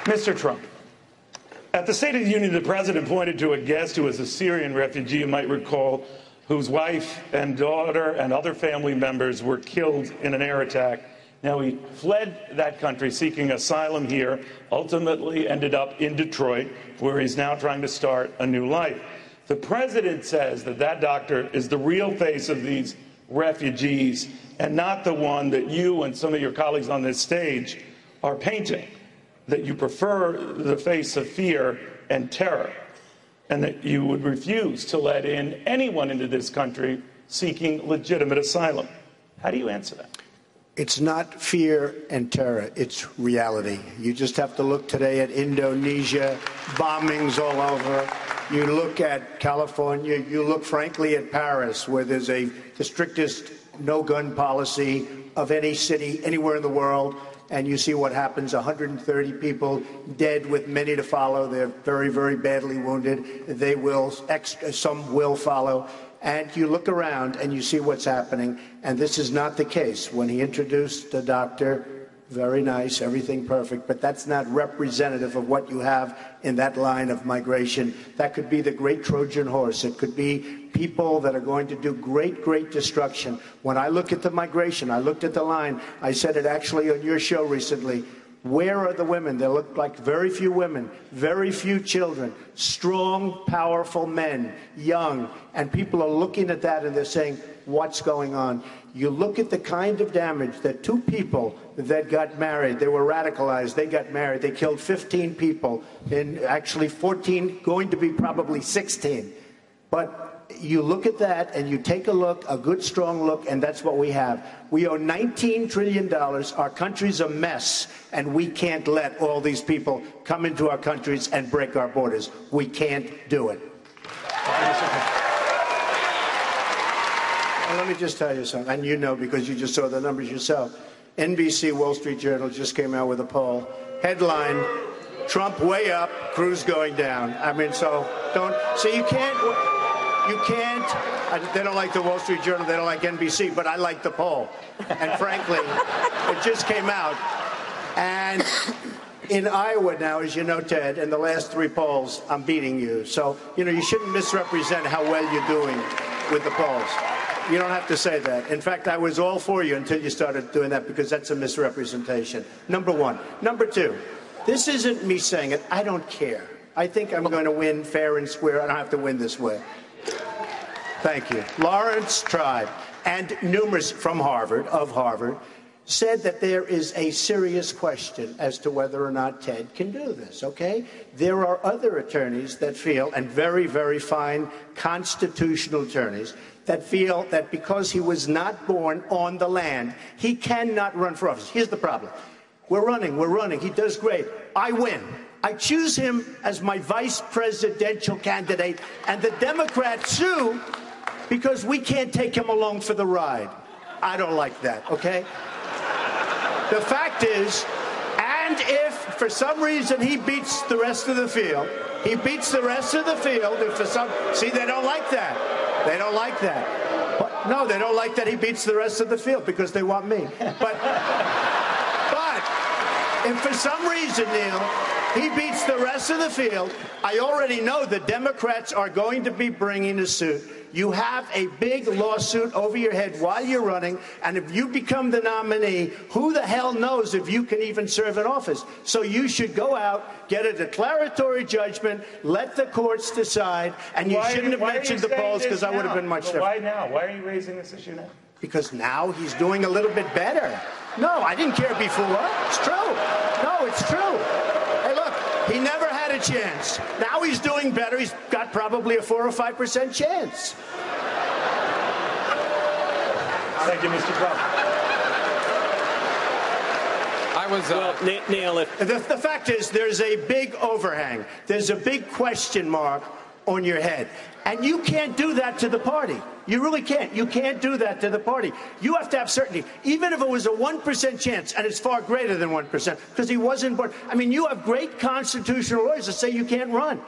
Mr. Trump, at the State of the Union, the president pointed to a guest who was a Syrian refugee, you might recall, whose wife and daughter and other family members were killed in an air attack. Now, he fled that country seeking asylum here, ultimately ended up in Detroit, where he's now trying to start a new life. The president says that that doctor is the real face of these refugees and not the one that you and some of your colleagues on this stage are painting, that you prefer the face of fear and terror, and that you would refuse to let in anyone into this country seeking legitimate asylum. How do you answer that? It's not fear and terror, it's reality. You just have to look today at Indonesia, bombings all over. You look at California, you look frankly at Paris, where there's the strictest no-gun policy of any city anywhere in the world, and you see what happens, 130 people dead with many to follow. They're very, very badly wounded. Some will follow. And you look around and you see what's happening, and this is not the case. When he introduced the doctor, very nice, everything perfect, but that's not representative of what you have in that line of migration. That could be the great Trojan horse. It could be people that are going to do great, great destruction. When I look at the migration, I looked at the line, I said it actually on your show recently. Where are the women? There look like very few women, very few children, strong, powerful men, young. And people are looking at that and they're saying, what's going on? You look at the kind of damage that two people that got married, they were radicalized, they got married, they killed 15 people, and actually 14, going to be probably 16. But you look at that and you take a look, a good strong look, and that's what we have. We owe $19 trillion. Our country's a mess, and we can't let all these people come into our countries and break our borders. We can't do it. Well, let me just tell you something, and you know because you just saw the numbers yourself. NBC Wall Street Journal just came out with a poll. Headline, Trump way up, Cruz going down. I mean, so you can't, they don't like the Wall Street Journal, they don't like NBC, but I like the poll. And frankly, it just came out. And in Iowa now, as you know, Ted, in the last 3 polls, I'm beating you. So, you shouldn't misrepresent how well you're doing with the polls. You don't have to say that. In fact, I was all for you until you started doing that, because that's a misrepresentation. Number one. Number two, this isn't me saying it. I don't care. I think I'm going to win fair and square. I don't have to win this way. Thank you. Lawrence Tribe and numerous from Harvard, said that there is a serious question as to whether or not Ted can do this, okay? There are other attorneys that feel, and very, very fine constitutional attorneys, that feel that because he was not born on the land, he cannot run for office. Here's the problem. We're running. He does great. I win. I choose him as my vice presidential candidate, and the Democrats sue because we can't take him along for the ride. I don't like that, okay? The fact is, and if for some reason he beats the rest of the field, if for some, see, they don't like that. They don't like that. But, no, they don't like that he beats the rest of the field because they want me. But if for some reason, Neil, he beats the rest of the field, I already know the Democrats are going to be bringing a suit. You have a big lawsuit over your head while you're running, and if you become the nominee, who the hell knows if you can even serve in office? So you should go out, get a declaratory judgment, let the courts decide, and you shouldn't have mentioned the polls, because I would have been much different. Why now? Why are you raising this issue now? Because now he's doing a little bit better. No, I didn't care before. It's true. No, it's true. Hey, look, he never had a chance. Now he's doing better. He's got probably a 4 or 5% chance. Thank you, Mr. Trump. Neil, the fact is, there's a big overhang. There's a big question mark on your head. And you can't do that to the party. You really can't. You can't do that to the party. You have to have certainty. Even if it was a 1% chance, and it's far greater than 1%, because he wasn't born. I mean, you have great constitutional lawyers that say you can't run.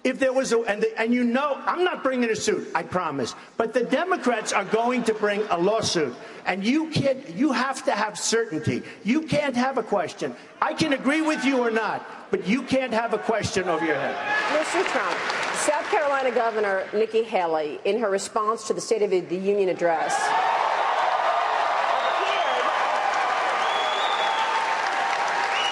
If there was and you know, I'm not bringing a suit, I promise. But the Democrats are going to bring a lawsuit. And you have to have certainty. You can't have a question. I can agree with you or not, but you can't have a question over your head. Mr. Trump, South Carolina Governor Nikki Haley, in her response to the State of the Union address,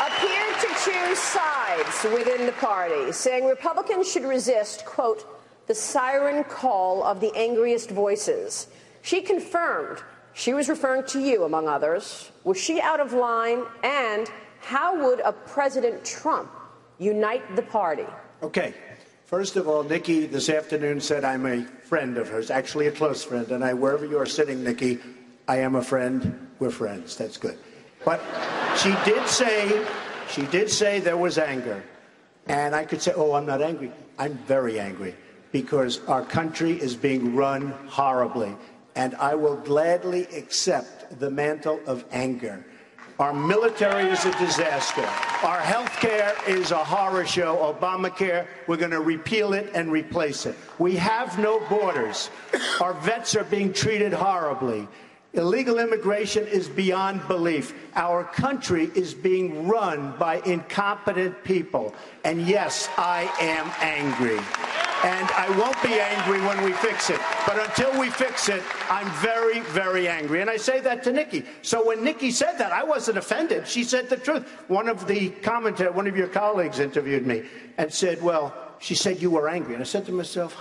appeared to choose sides within the party, saying Republicans should resist, quote, the siren call of the angriest voices. She confirmed she was referring to you, among others. Was she out of line? And how would a President Trump unite the party? Okay. First of all, Nikki this afternoon said I'm a friend of hers, actually a close friend. And wherever you're sitting, Nikki, I am a friend. We're friends. That's good. But she did say there was anger. And I could say, oh, I'm not angry. I'm very angry because our country is being run horribly. And I will gladly accept the mantle of anger. Our military is a disaster. Our health care is a horror show. Obamacare, we're going to repeal it and replace it. We have no borders. Our vets are being treated horribly. Illegal immigration is beyond belief. Our country is being run by incompetent people. And yes, I am angry. And I won't be angry when we fix it. But until we fix it, I'm very, very angry. And I say that to Nikki. So when Nikki said that, I wasn't offended. She said the truth. One of your colleagues interviewed me and said, well, she said you were angry. And I said to myself,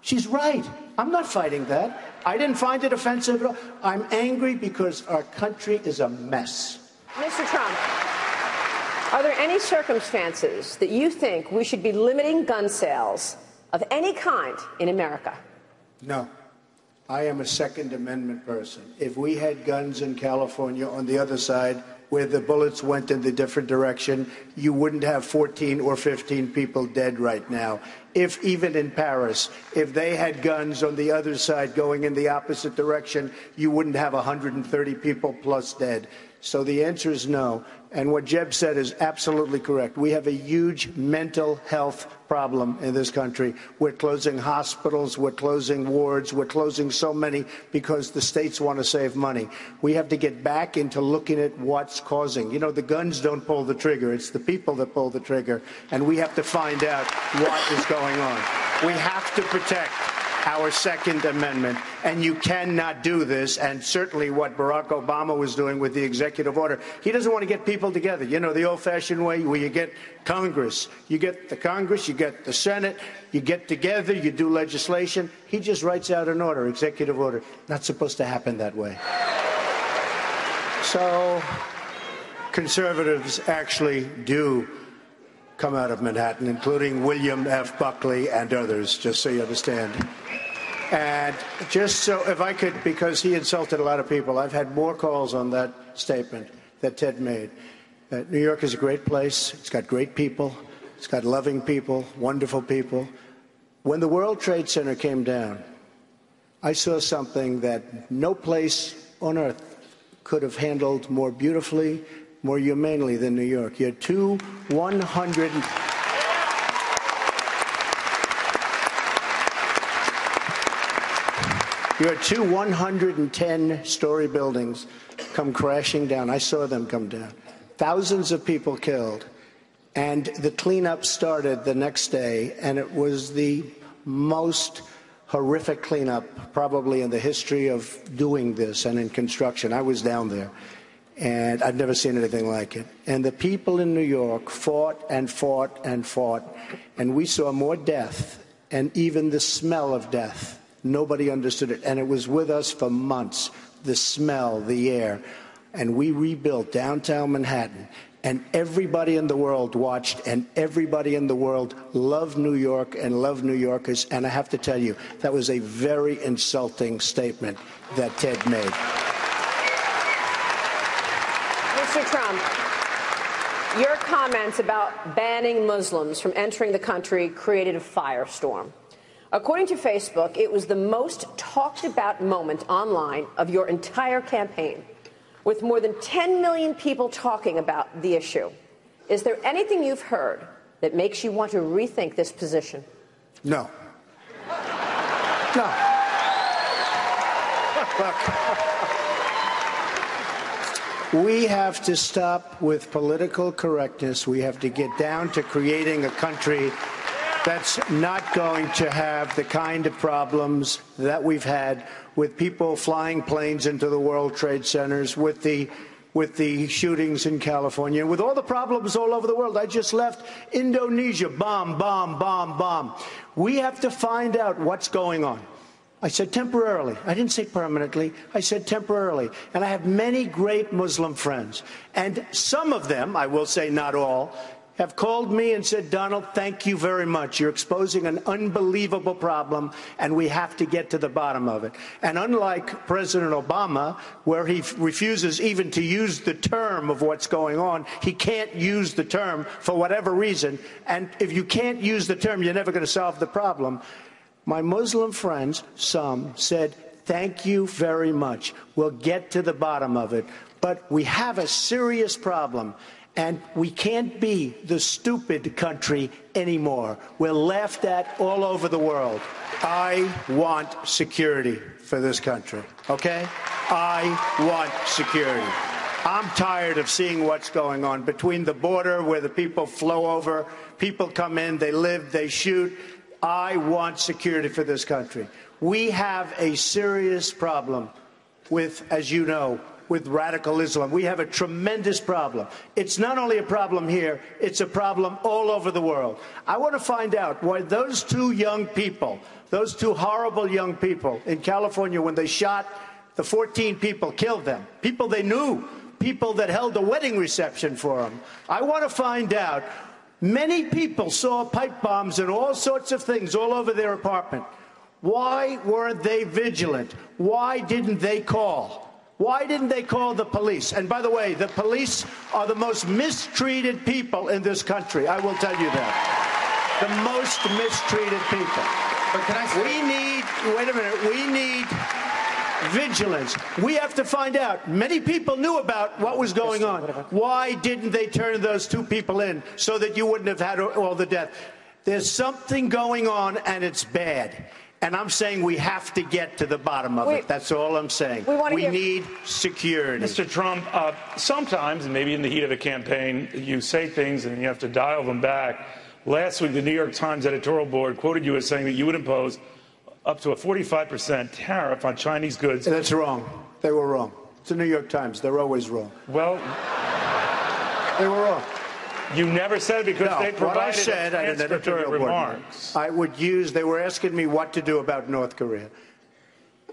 she's right. I'm not fighting that. I didn't find it offensive at all. I'm angry because our country is a mess. Mr. Trump, are there any circumstances that you think we should be limiting gun sales of any kind in America? No. I am a Second Amendment person. If we had guns in California on the other side where the bullets went in the different direction, you wouldn't have 14 or 15 people dead right now. If even in Paris, if they had guns on the other side going in the opposite direction, you wouldn't have 130 people plus dead. So the answer is no. And what Jeb said is absolutely correct. We have a huge mental health problem in this country. We're closing hospitals, we're closing wards, we're closing so many because the states want to save money. We have to get back into looking at what's causing. You know, the guns don't pull the trigger. It's the people that pull the trigger. And we have to find out what is going on. We have to protect our Second Amendment, and you cannot do this, and certainly what Barack Obama was doing with the executive order. He doesn't want to get people together. You know, the old-fashioned way where you get Congress. You get the Congress, you get the Senate, you get together, you do legislation. He just writes out an order, executive order. Not supposed to happen that way. So conservatives actually do come out of Manhattan, including William F. Buckley and others, just so you understand. And just so, if I could, because he insulted a lot of people, I've had more calls on that statement that Ted made. New York is a great place. It's got great people. It's got loving people, wonderful people. When the World Trade Center came down, I saw something that no place on earth could have handled more beautifully, more humanely than New York. You had two 110-story buildings come crashing down. I saw them come down. Thousands of people killed. And the cleanup started the next day, and it was the most horrific cleanup probably in the history of doing this and in construction. I was down there, and I've never seen anything like it. And the people in New York fought and fought and fought, and we saw more death and even the smell of death. Nobody understood it, and it was with us for months, the smell, the air. And we rebuilt downtown Manhattan, and everybody in the world watched, and everybody in the world loved New York and loved New Yorkers. And I have to tell you, that was a very insulting statement that Ted made. Mr. Trump, your comments about banning Muslims from entering the country created a firestorm. According to Facebook, it was the most talked about moment online of your entire campaign, with more than 10 million people talking about the issue. Is there anything you've heard that makes you want to rethink this position? No. No. Look, we have to stop with political correctness. We have to get down to creating a country that's not going to have the kind of problems that we've had with people flying planes into the World Trade Centers, with the shootings in California, with all the problems all over the world. I just left Indonesia, bomb, bomb, bomb, bomb. We have to find out what's going on. I said temporarily. I didn't say permanently. I said temporarily. And I have many great Muslim friends. And some of them, I will say not all, have called me and said, Donald, thank you very much. You're exposing an unbelievable problem, and we have to get to the bottom of it. And unlike President Obama, where he refuses even to use the term of what's going on, he can't use the term for whatever reason. And if you can't use the term, you're never going to solve the problem. My Muslim friends, some, said, thank you very much. We'll get to the bottom of it. But we have a serious problem. And we can't be the stupid country anymore. We're laughed at all over the world. I want security for this country, okay? I want security. I'm tired of seeing what's going on between the border where the people flow over, people come in, they live, they shoot. I want security for this country. We have a serious problem with, as you know, with radical Islam. We have a tremendous problem. It's not only a problem here, it's a problem all over the world. I want to find out why those two young people, those two horrible young people in California, when they shot the 14 people, killed them, people they knew, people that held a wedding reception for them. I want to find out, many people saw pipe bombs and all sorts of things all over their apartment. Why weren't they vigilant? Why didn't they call? Why didn't they call the police? And by the way, the police are the most mistreated people in this country. I will tell you that. The most mistreated people. But can I say, wait a minute, we need vigilance. We have to find out. Many people knew about what was going on. Why didn't they turn those two people in so that you wouldn't have had all the death? There's something going on, and it's bad. And I'm saying we have to get to the bottom of it. That's all I'm saying. We need security. Mr. Trump, sometimes, and maybe in the heat of a campaign, you say things and you have to dial them back. Last week, the New York Times editorial board quoted you as saying that you would impose up to a 45% tariff on Chinese goods. That's wrong. They were wrong. It's the New York Times. They're always wrong. Well, they were wrong. You never said because they provided what I said at an editorial board remarks. I would use, they were asking me what to do about North Korea.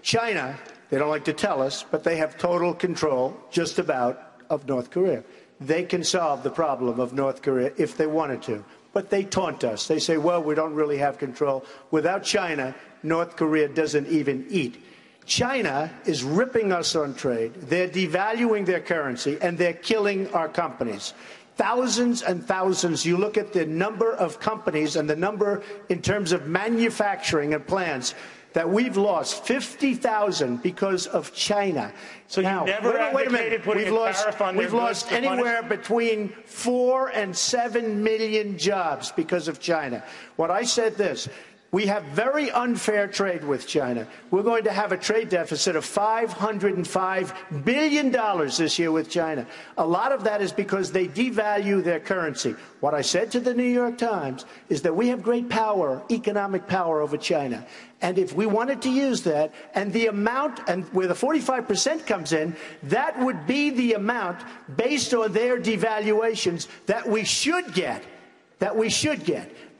China, they don't like to tell us, but they have total control, just about, of North Korea. They can solve the problem of North Korea if they wanted to. But they taunt us. They say, well, we don't really have control. Without China, North Korea doesn't even eat. China is ripping us on trade. They're devaluing their currency, and they're killing our companies. Thousands and thousands. You look at the number of companies and the number in terms of manufacturing and plants that we've lost, 50,000 because of China. So now, you never advocated putting a tariff on their goods? We've lost anywhere between 4 and 7 million jobs because of China. What I said this. We have very unfair trade with China. We're going to have a trade deficit of $505 billion this year with China. A lot of that is because they devalue their currency. What I said to the New York Times is that we have great power, economic power over China. And if we wanted to use that, and the amount, and where the 45% comes in, that would be the amount based on their devaluations that we should get,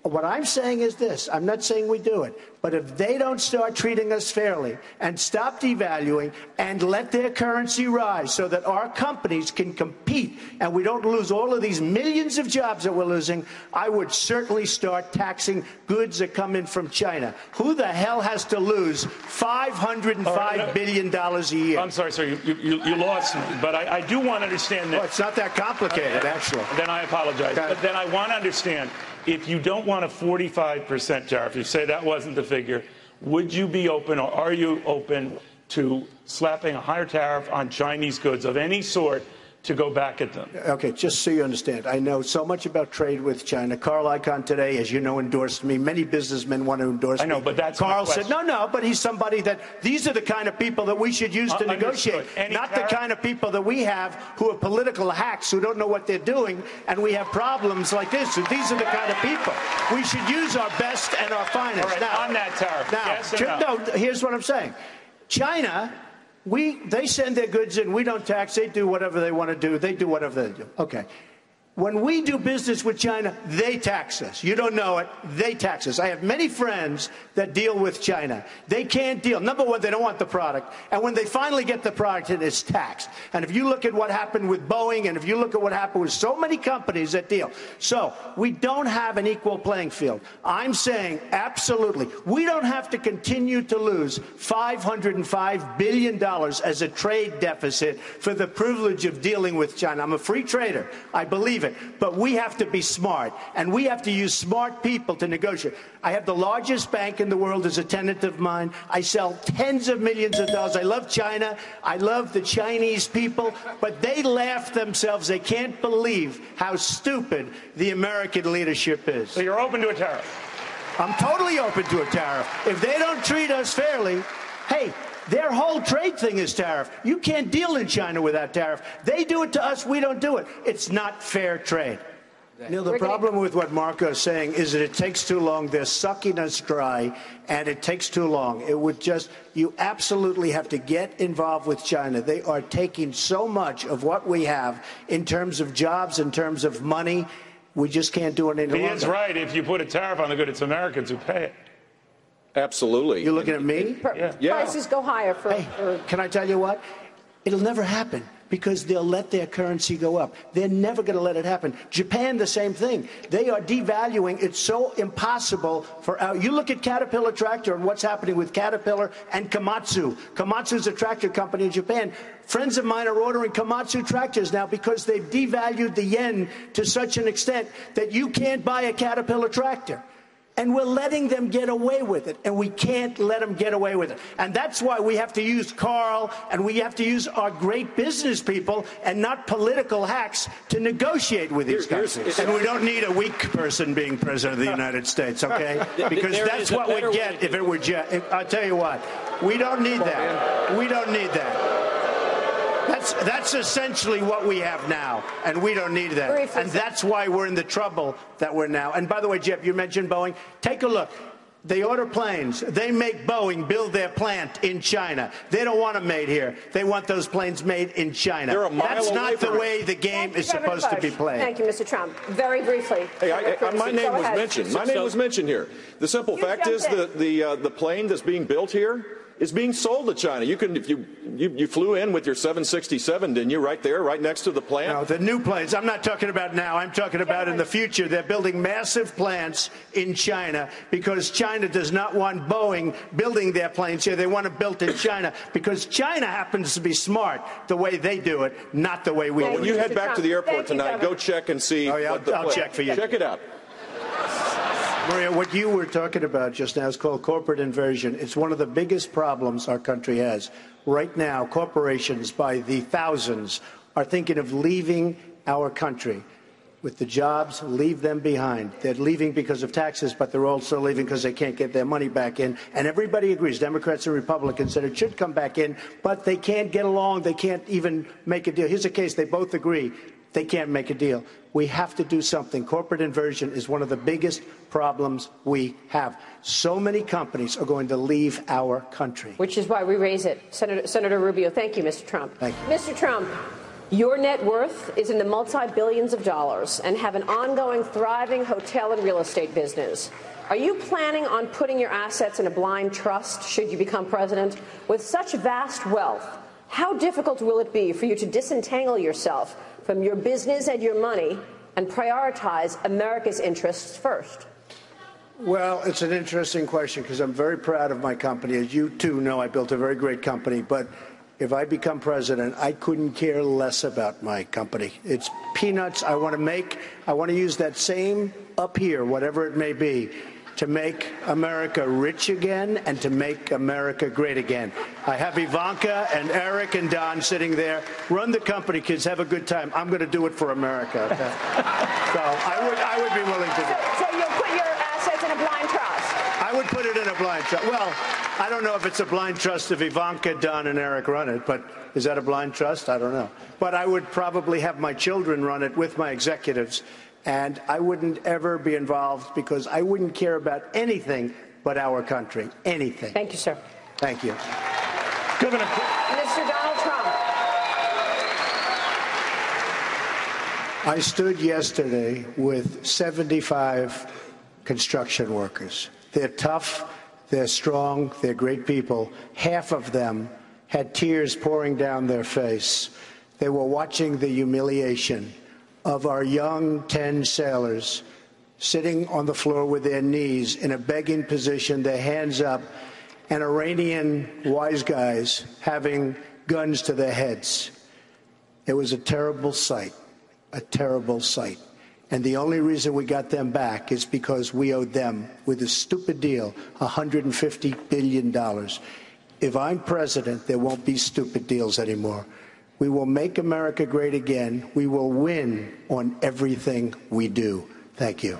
What I'm saying is this. I'm not saying we do it. But if they don't start treating us fairly and stop devaluing and let their currency rise so that our companies can compete and we don't lose all of these millions of jobs that we're losing, I would certainly start taxing goods that come in from China. Who the hell has to lose $505 billion a year? I'm sorry, sir. You lost me. But I do want to understand that. Well, it's not that complicated, actually. Then I apologize. Okay. But then I want to understand. If you don't want a 45% tariff, you say that wasn't the figure, would you be open, or are you open to slapping a higher tariff on Chinese goods of any sort to go back at them. Okay, just so you understand, I know so much about trade with China. Carl Icahn today, as you know, endorsed me. Many businessmen want to endorse me. I know, but that's Carl said, no, but he's somebody that these are the kind of people that we should use to negotiate, not the kind of people that we have who are political hacks who don't know what they're doing, and we have problems like this. So these are the kind of people. We should use our best and our finest. All right, now, on that tariff, yes or no? No, here's what I'm saying. China, they send their goods in. We don't tax. They do whatever they want to do. They do whatever they do. Okay. When we do business with China, they tax us. You don't know it. They tax us. I have many friends that deal with China. They can't deal. Number one, they don't want the product. And when they finally get the product, it is taxed. And if you look at what happened with Boeing, and if you look at what happened with so many companies that deal. So we don't have an equal playing field. I'm saying absolutely. We don't have to continue to lose $505 billion as a trade deficit for the privilege of dealing with China. I'm a free trader. I believe it. But we have to be smart, and we have to use smart people to negotiate. I have the largest bank in the world as a tenant of mine. I sell tens of millions of dollars. I love China. I love the Chinese people, but they laugh themselves. They can't believe how stupid the American leadership is. So you're open to a tariff? I'm totally open to a tariff. If they don't treat us fairly, hey, their whole trade thing is tariff. You can't deal in China without tariff. They do it to us. We don't do it. It's not fair trade. Neil, the problem with what Marco is saying is that it takes too long. They're sucking us dry, and it takes too long. It would just, you absolutely have to get involved with China. They are taking so much of what we have in terms of jobs, in terms of money. We just can't do it any longer. He is right. If you put a tariff on the good, it's Americans who pay it. Absolutely. You're looking at me? Yeah. Prices go higher for... Hey, can I tell you what? It'll never happen because they'll let their currency go up. They're never going to let it happen. Japan, the same thing. They are devaluing. It's so impossible for our... You look at Caterpillar Tractor and what's happening with Caterpillar and Komatsu. Komatsu's a tractor company in Japan. Friends of mine are ordering Komatsu tractors now because they've devalued the yen to such an extent that you can't buy a Caterpillar tractor. And we're letting them get away with it, and we can't let them get away with it. And that's why we have to use Carl, and we have to use our great business people and not political hacks to negotiate with these countries. And we don't need a weak person being president of the United States, okay? Because that's what we'd get if it were I'll tell you what, we don't need that. We don't need that. That's essentially what we have now, and we don't need that. And that's why we're in the trouble that we're now. And by the way, Jeff, you mentioned Boeing. Take a look. They order planes. They make Boeing build their plant in China. They don't want them made here. They want those planes made in China. That's not the way the game is supposed to be played. Thank you, Mr. Trump. Very briefly. Hey, my name was mentioned. My name was mentioned here. The simple fact is that the plane that's being built here is being sold to China. You can, if you flew in with your 767, didn't you, right there, right next to the plant? No, the new planes. I'm not talking about now. I'm talking about in the future. They're building massive plants in China because China does not want Boeing building their planes here. They want it built in China because China happens to be smart the way they do it, not the way we do it. When you head back to the airport tonight, go check and see. Oh, yeah, I'll check for you. Check it out. Maria, what you were talking about just now is called corporate inversion. It's one of the biggest problems our country has. Right now, corporations by the thousands are thinking of leaving our country. With the jobs, leave them behind. They're leaving because of taxes, but they're also leaving because they can't get their money back in. And everybody agrees, Democrats and Republicans, that it should come back in, but they can't get along. They can't even make a deal. Here's a case they both agree. They can't make a deal. We have to do something. Corporate inversion is one of the biggest problems we have. So many companies are going to leave our country. Which is why we raise it. Senator Rubio, thank you, Mr. Trump. Thank you. Mr. Trump, your net worth is in the multi-billions of dollars and have an ongoing, thriving hotel and real estate business. Are you planning on putting your assets in a blind trust should you become president? With such vast wealth, how difficult will it be for you to disentangle yourself from your business and your money and prioritize America's interests first? Well, it's an interesting question because I'm very proud of my company. As you, too, know, I built a very great company. But if I become president, I couldn't care less about my company. It's peanuts. I want to use that same up here, whatever it may be, to make America rich again and to make America great again. I have Ivanka and Eric and Don sitting there. Run the company, kids. Have a good time. I'm going to do it for America. Okay? So I would be willing to do it. So you'll put your assets in a blind trust? I would put it in a blind trust. Well, I don't know if it's a blind trust if Ivanka, Don, and Eric run it, but is that a blind trust? I don't know. But I would probably have my children run it with my executives, and I wouldn't ever be involved because I wouldn't care about anything but our country. Anything. Thank you, sir. Thank you. Governor. Mr. Donald Trump. I stood yesterday with 75 construction workers. They're tough, they're strong, they're great people. Half of them had tears pouring down their face. They were watching the humiliation of our young 10 sailors sitting on the floor with their knees in a begging position, their hands up, and Iranian wise guys having guns to their heads. It was a terrible sight, a terrible sight. And the only reason we got them back is because we owed them, with a stupid deal, $150 billion. If I'm president, there won't be stupid deals anymore. We will make America great again. We will win on everything we do. Thank you.